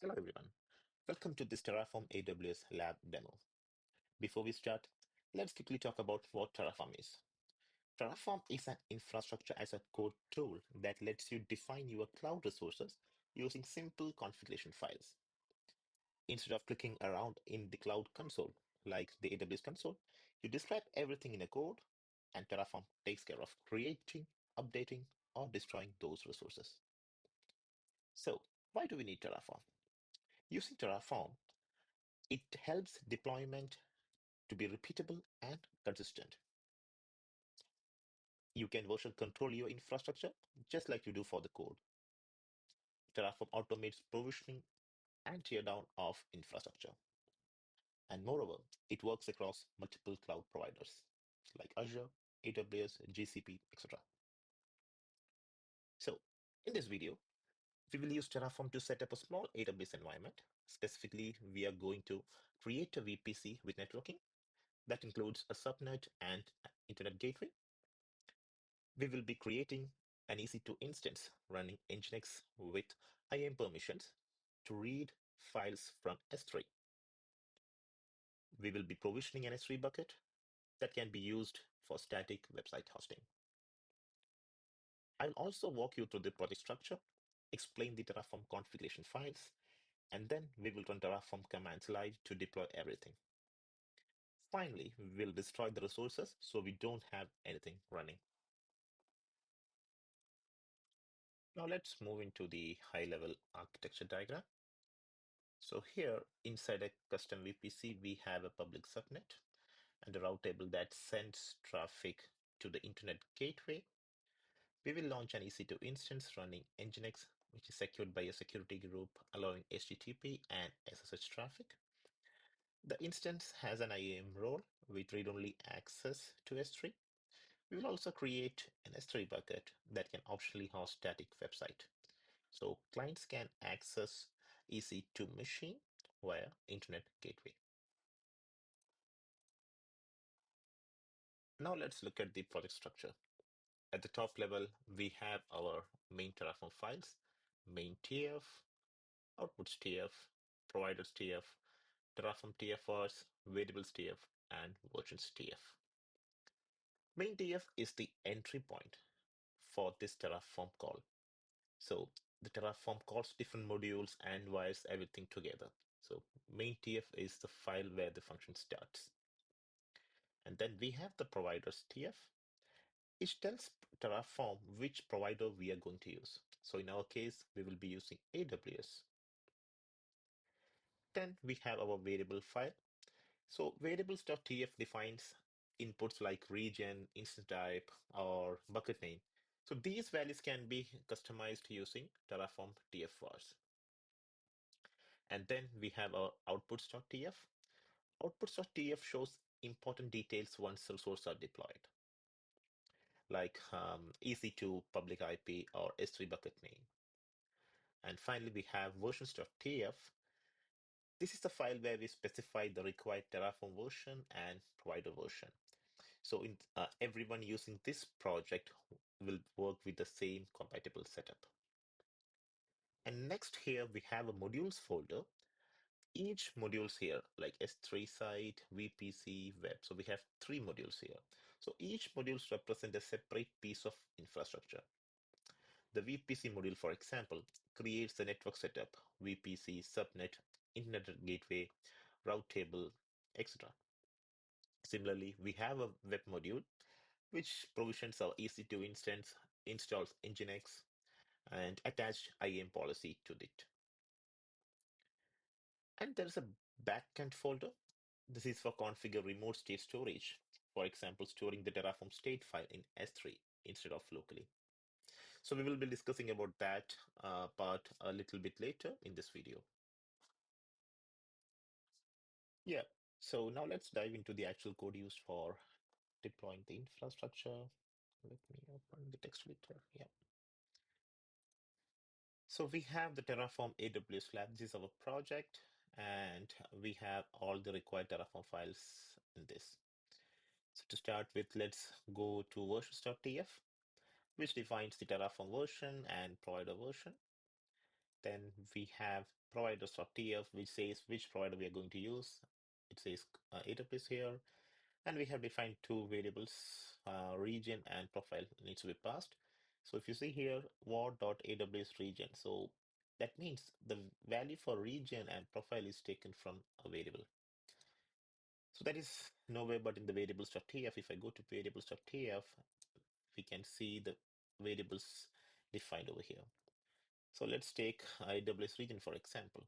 Hello everyone. Welcome to this Terraform AWS Lab demo. Before we start, let's quickly talk about what Terraform is. Terraform is an infrastructure as a code tool that lets you define your cloud resources using simple configuration files. Instead of clicking around in the cloud console, like the AWS console, you describe everything in a code, and Terraform takes care of creating, updating, or destroying those resources. So, why do we need Terraform? Using Terraform, it helps deployment to be repeatable and consistent. You can version control your infrastructure just like you do for the code. Terraform automates provisioning and teardown of infrastructure. And moreover, it works across multiple cloud providers like Azure, AWS, GCP, etc. So, in this video, we will use Terraform to set up a small AWS environment. Specifically, we are going to create a VPC with networking that includes a subnet and internet gateway. We will be creating an EC2 instance running Nginx with IAM permissions to read files from S3. We will be provisioning an S3 bucket that can be used for static website hosting. I'll also walk you through the project structure, explain the Terraform configuration files, and then we will run Terraform commands live to deploy everything. Finally, we will destroy the resources so we don't have anything running. Now let's move into the high-level architecture diagram. So here inside a custom VPC, we have a public subnet and a route table that sends traffic to the internet gateway. We will launch an EC2 instance running Nginx, which is secured by a security group allowing HTTP and SSH traffic. The instance has an IAM role with read-only access to S3. We will also create an S3 bucket that can optionally host static website. So clients can access EC2 machine via internet gateway. Now let's look at the project structure. At the top level, we have our main Terraform files, main TF, outputs TF, providers TF, Terraform TFRs, variables TF, and versions TF. Main TF is the entry point for this Terraform call. So the Terraform calls different modules and wires everything together. So main TF is the file where the function starts. And then we have the providers TF. It tells Terraform which provider we are going to use. So in our case, we will be using AWS. Then we have our variable file. So variables.tf defines inputs like region, instance type, or bucket name. So these values can be customized using Terraform TF And then we have our outputs.tf. Outputs.tf shows important details once resources are deployed, like EC2 public IP or S3 bucket name. And finally, we have versions.tf. This is the file where we specify the required Terraform version and provider version. So everyone using this project will work with the same compatible setup. And next here, we have a modules folder. Each modules here, like S3 site, VPC, web. So we have three modules here. So each modules represent a separate piece of infrastructure. The VPC module, for example, creates the network setup, VPC, subnet, internet gateway, route table, etc. Similarly, we have a web module, which provisions our EC2 instance, installs Nginx, and attached IAM policy to it. And there's a backend folder. This is for configure remote state storage. For example, storing the Terraform state file in S3 instead of locally. So we will be discussing about that part a little bit later in this video. Yeah, so now let's dive into the actual code used for deploying the infrastructure. Let me open the text editor. Yeah. So we have the Terraform AWS Lab. This is our project, and we have all the required Terraform files in this. So to start with, let's go to versions.tf, which defines the Terraform version and provider version. Then we have providers.tf, which says which provider we are going to use. It says AWS here. And we have defined two variables, region and profile needs to be passed. So if you see here, var.aws region. So that means the value for region and profile is taken from a variable. So that is nowhere but in the variables.tf. If I go to variables.tf, we can see the variables defined over here. So let's take AWS region, for example.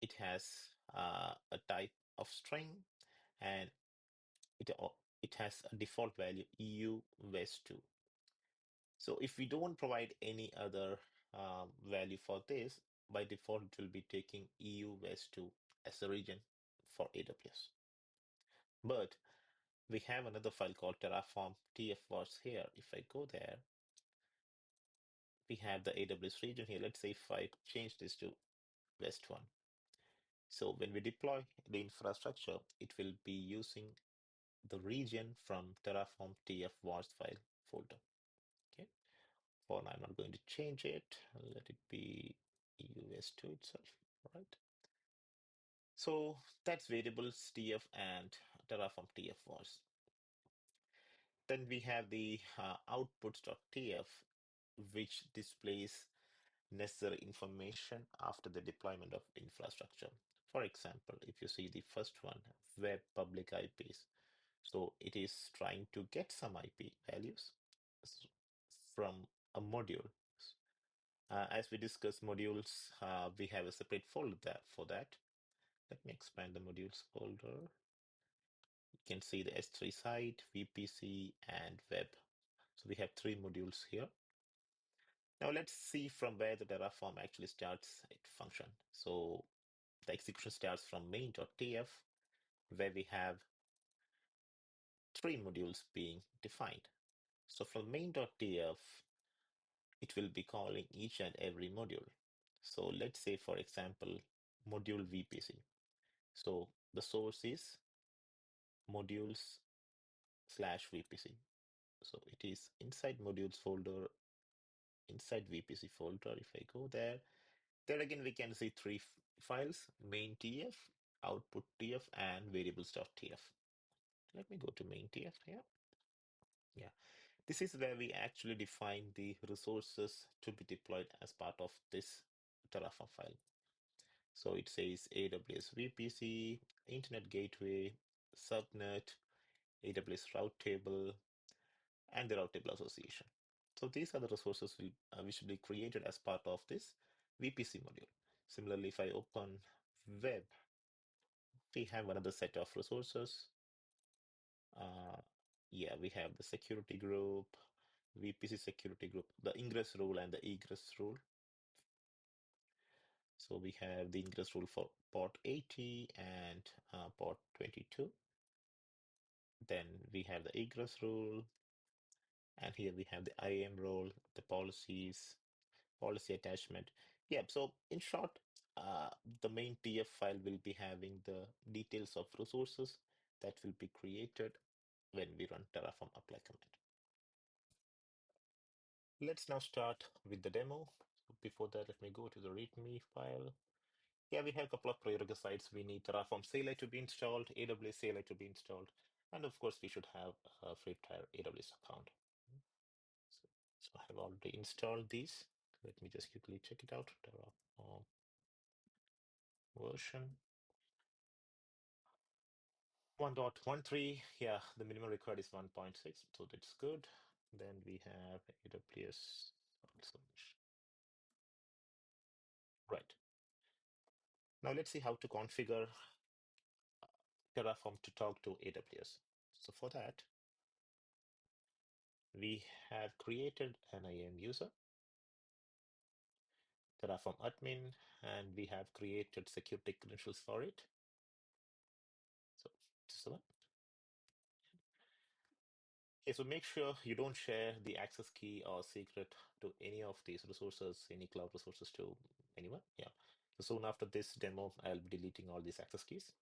It has a type of string, and it has a default value EU West 2. So if we don't provide any other value for this, by default it will be taking EU West 2 as a region for AWS. But we have another file called Terraform TFVars here. If I go there, we have the AWS region here. Let's say if I change this to West 1. So when we deploy the infrastructure, it will be using the region from Terraform TFVars file folder. Okay. For now, I'm not going to change it. Let it be US2 itself, right? So that's variables TF and Terraform TF was. Then we have the outputs.tf, which displays necessary information after the deployment of infrastructure. For example, if you see the first one, web public IPs. So it is trying to get some IP values from a module. As we discussed modules, we have a separate folder for that. Let me expand the modules folder. You can see the S3 site, VPC, and web. So we have three modules here. Now let's see from where the Terraform actually starts its function. So the execution starts from main.tf, where we have three modules being defined. So from main.tf, it will be calling each and every module. So let's say, for example, module VPC. So the source is modules slash VPC. So it is inside modules folder, inside VPC folder. If I go there again, we can see three files, main TF, output TF, and variables.tf. Let me go to main TF here. Yeah, this is where we actually define the resources to be deployed as part of this Terraform file. So it says AWS VPC, Internet Gateway, Subnet, AWS Route Table, and the Route Table Association. So these are the resources which will be created as part of this VPC module. Similarly, if I open web, we have another set of resources. Yeah, we have the security group, VPC security group, the ingress rule and the egress rule. So we have the ingress rule for port 80 and port 22. Then we have the egress rule, and here we have the IAM role, the policies, policy attachment. Yeah, so in short, the main TF file will be having the details of resources that will be created when we run Terraform apply command. Let's now start with the demo. So before that, let me go to the README file. Yeah, we have a couple of prerequisites. We need Terraform CLI to be installed, AWS CLI to be installed, and of course, we should have a free tier AWS account. So I have already installed these. Let me just quickly check it out. Terraform version 1.13. Yeah, the minimum required is 1.6, so that's good. Then we have AWS. Right. Now let's see how to configure Terraform to talk to AWS. So for that, we have created an IAM user, Terraform admin, and we have created security credentials for it. So this is the one. Okay, so make sure you don't share the access key or secret to any of these resources, any cloud resources to anyone. Yeah. So soon after this demo, I'll be deleting all these access keys.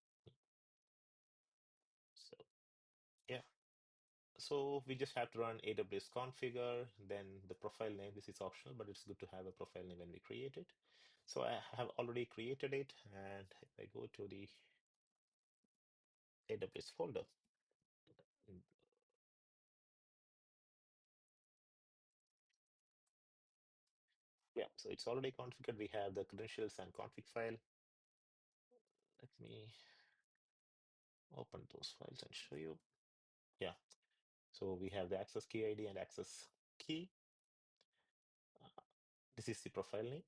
So yeah. So we just have to run AWS configure, then the profile name. This is optional, but it's good to have a profile name when we create it. So I have already created it, and if I go to the AWS folder, mm, yeah, so it's already configured. We have the credentials and config file. Let me open those files and show you. Yeah, so we have the access key ID and access key. Uh, this is the profile name.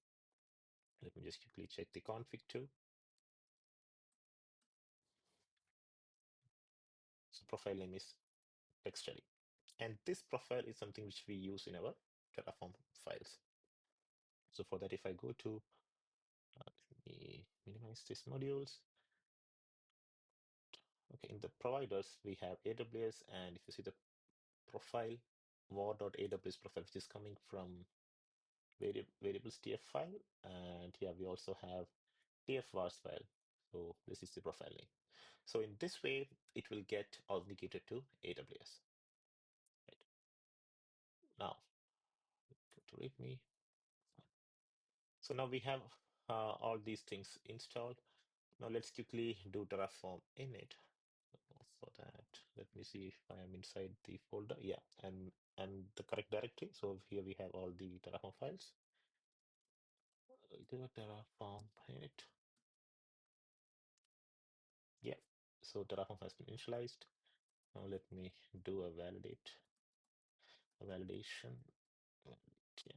Let me just quickly check the config too. So profile name is TextStudy. And this profile is something which we use in our Terraform files. So for that, if I go to, let me minimize these modules. Okay, in the providers, we have AWS, and if you see the profile, var.aws profile, which is coming from variables TF file, and yeah, we also have TF vars file. So this is the profile name. So in this way, it will get authenticated to AWS. Right. Now, go to README. So now we have all these things installed. Now let's quickly do Terraform init. For that, let me see if I am inside the folder. Yeah, I'm the correct directory. So here we have all the Terraform files. Do a Terraform init. Yeah, so Terraform has been initialized. Now let me do a validation. Yeah,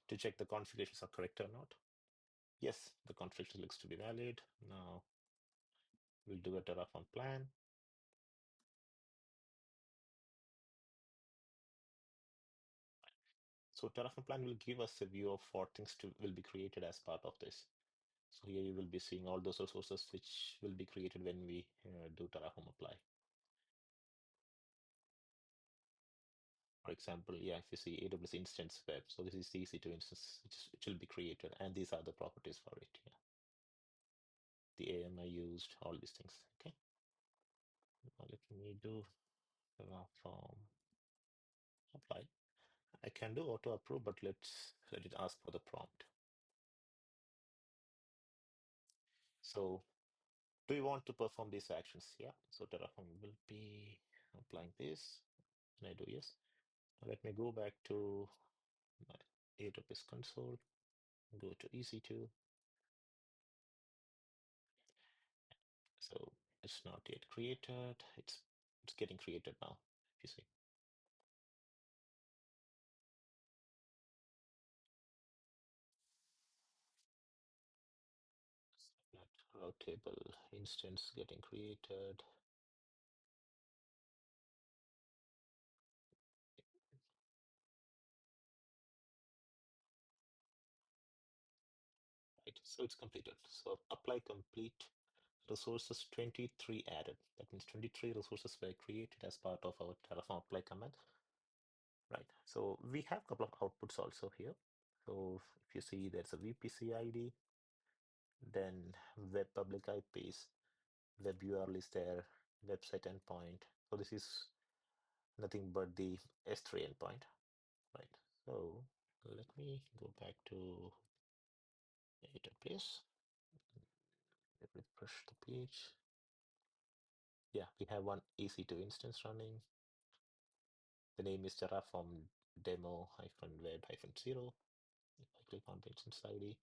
to check the configurations are correct or not. Yes, the configuration looks to be valid. Now we'll do a Terraform plan. So Terraform plan will give us a view of what things will be created as part of this. So here you will be seeing all those resources which will be created when we do Terraform apply. For example, yeah, if you see AWS instance web, so this is the EC2 instance which will be created, and these are the properties for it. Yeah, the AMI used, all these things. Okay, now let me do Terraform apply. I can do auto approve, but let's let it ask for the prompt. So do you want to perform these actions? Yeah, so Terraform will be applying this, and I do yes. Now let me go back to my AWS console, go to EC2. So it's not yet created. It's getting created now, if you see. That route table instance getting created. Right, so it's completed. So apply complete resources 23 added. That means 23 resources were created as part of our Terraform apply command. Right, so we have a couple of outputs also here. So if you see there's a VPC ID, then web public IPs, web URL is there, website endpoint. So this is nothing but the S3 endpoint, right? So let me go back to AWS. Let me refresh the page. Yeah, we have one EC2 instance running. The name is Terraform demo-web-0. If I click on the instance ID,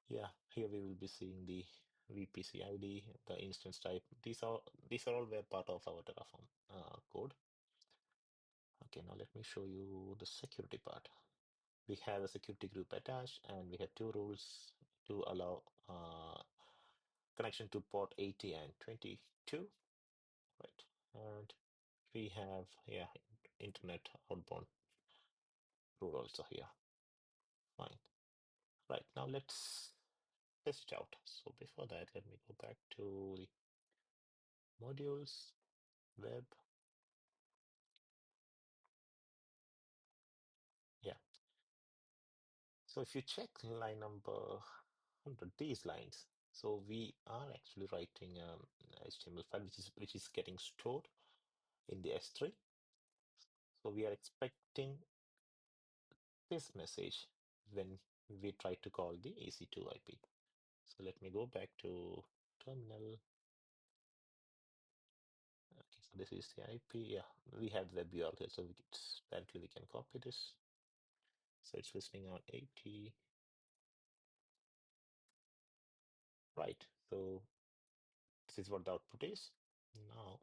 yeah, here we will be seeing the VPC ID, the instance type. These are all were part of our Terraform code. Okay, now let me show you the security part. We have a security group attached, and we have two rules to allow connection to port 80 and 22, right? And we have, yeah, internet outbound rule also here. Fine. Right, now let's test it out. So before that, let me go back to the modules, web. Yeah. So if you check line number 100, these lines, so we are actually writing HTML file which is getting stored in the S3. So we are expecting this message when we tried to call the EC2 IP. So let me go back to terminal. Okay, so this is the IP. Yeah, we have the web URL here, so directly we can copy this. So it's listening on 80. Right. So this is what the output is. Now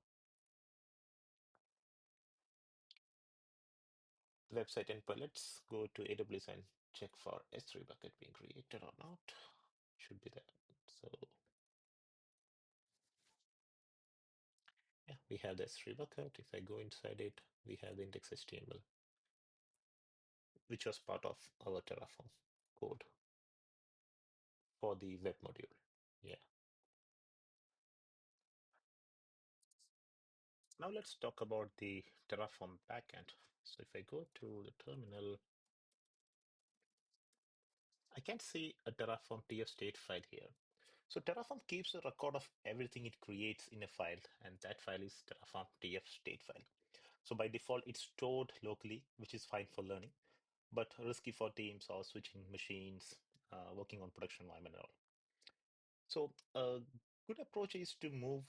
the website endpoint. Let's go to AWS and check for S3 bucket being created or not. Should be there. So yeah, we have the S3 bucket. If I go inside it, we have the index HTML, which was part of our Terraform code for the web module. Yeah. Now let's talk about the Terraform backend. So if I go to the terminal, I can see a Terraform TF state file here. So Terraform keeps a record of everything it creates in a file, and that file is Terraform TF state file. So by default, it's stored locally, which is fine for learning, but risky for teams or switching machines, working on production environment and all. So a good approach is to move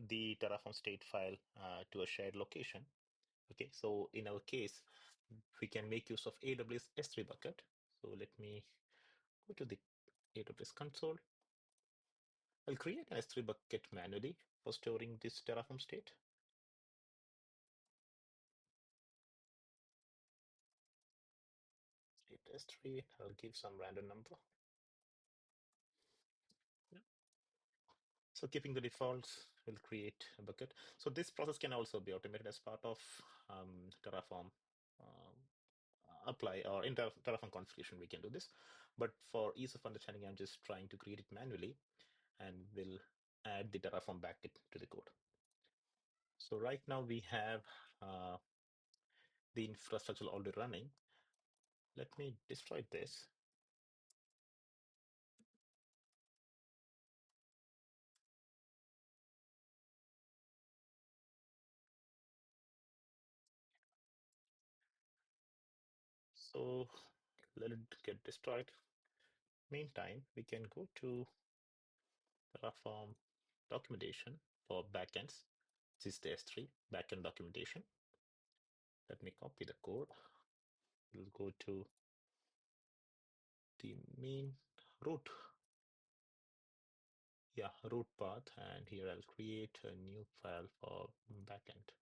the Terraform state file to a shared location. Okay, so in our case, we can make use of AWS S3 bucket. So let me go to the AWS console. I'll create an S3 bucket manually for storing this Terraform state. State S3, I'll give some random number. Yeah. So keeping the defaults, we'll create a bucket. So this process can also be automated as part of Terraform um, apply or in Terraform configuration, we can do this. But for ease of understanding, I'm just trying to create it manually and we'll add the Terraform bucket to the code. So right now we have the infrastructure already running. Let me destroy this. So let it get destroyed. Meantime, we can go to Terraform documentation for backends. This is the S3 backend documentation. Let me copy the code. We'll go to the main root. Yeah, root path, and here I'll create a new file for backend.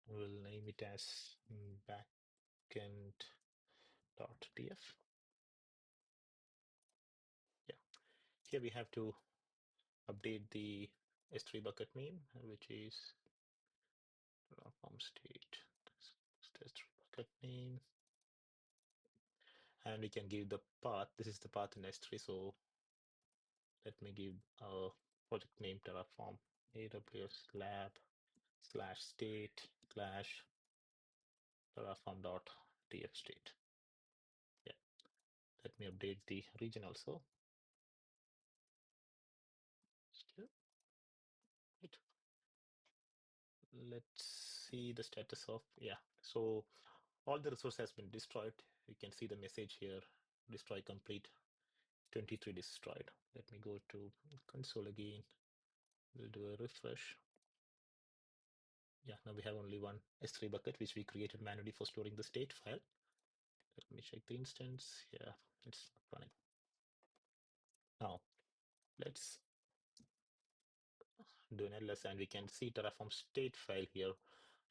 We'll name it as backend.tf. Yeah, here we have to update the S3 bucket name, which is Terraform state. S3 bucket name, and we can give the path. This is the path in S3, so let me give a project name Terraform AWS Lab /state /terraform.tf state. Yeah, let me update the region also. Still, right. Let's see the status of, yeah. So all the resource has been destroyed. You can see the message here, destroy complete, 23 destroyed. Let me go to console again. We'll do a refresh. Yeah, now we have only one S3 bucket, which we created manually for storing the state file. Let me check the instance. Yeah, it's not running. Now, let's do an ls, and we can see Terraform state file here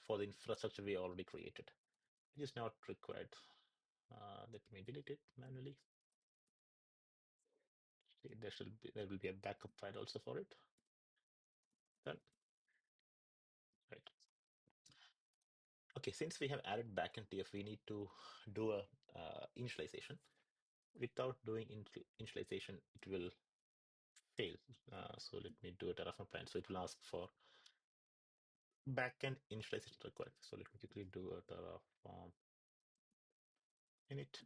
for the infrastructure we already created. It is not required. Let me delete it manually. There will be a backup file also for it. Done. Right. Okay, since we have added backend TF, we need to do a initialization. Without doing initialization, it will fail. So let me do a Terraform plan. So it will ask for backend initialization required. So let me quickly do a Terraform init.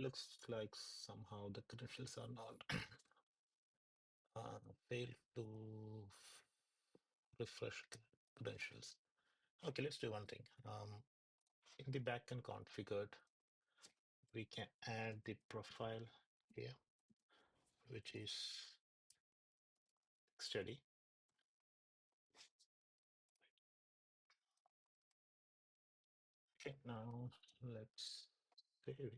Looks like somehow the credentials are not failed to refresh credentials. Okay, let's do one thing. In the backend configured, we can add the profile here, which is study. Okay, now let's save it.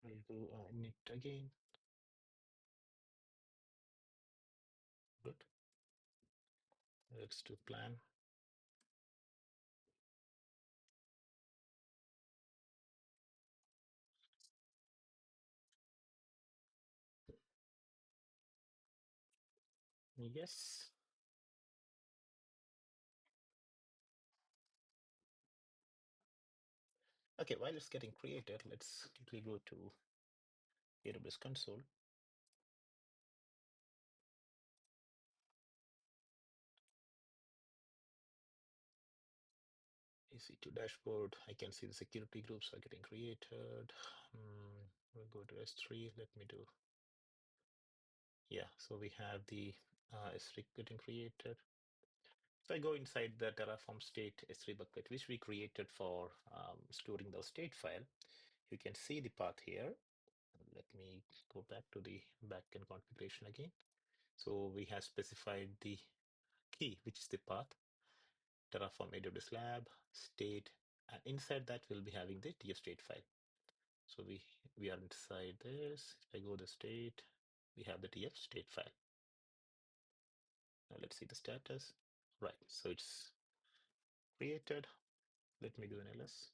We'll do init again. Good. Let's do plan. Yes. Okay, while it's getting created, let's quickly go to AWS console. EC2 dashboard. I can see the security groups are getting created. We'll go to S3. Let me do. Yeah, so we have the S3 getting created. So I go inside the Terraform state S3 bucket, which we created for storing the state file. You can see the path here. Let me go back to the backend configuration again. So we have specified the key, which is the path, Terraform AWS Lab, state, and inside that we'll be having the TF state file. So we are inside this. If I go to state, we have the TF state file. Now let's see the status. Right, so it's created. Let me do an ls.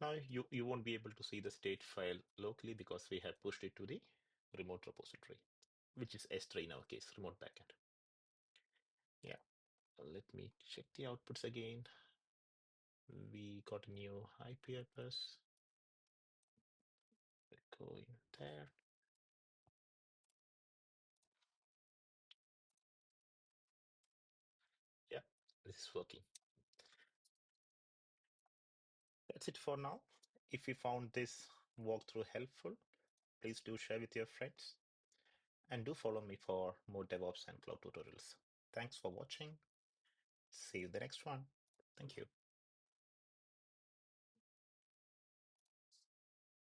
Now you won't be able to see the state file locally because we have pushed it to the remote repository, which is S3 in our case, remote backend. Yeah, let me check the outputs again. We got a new IP address. Go in there. Yeah, this is working. That's it for now. If you found this walkthrough helpful, please do share with your friends and do follow me for more DevOps and cloud tutorials. Thanks for watching. See you in the next one. Thank you.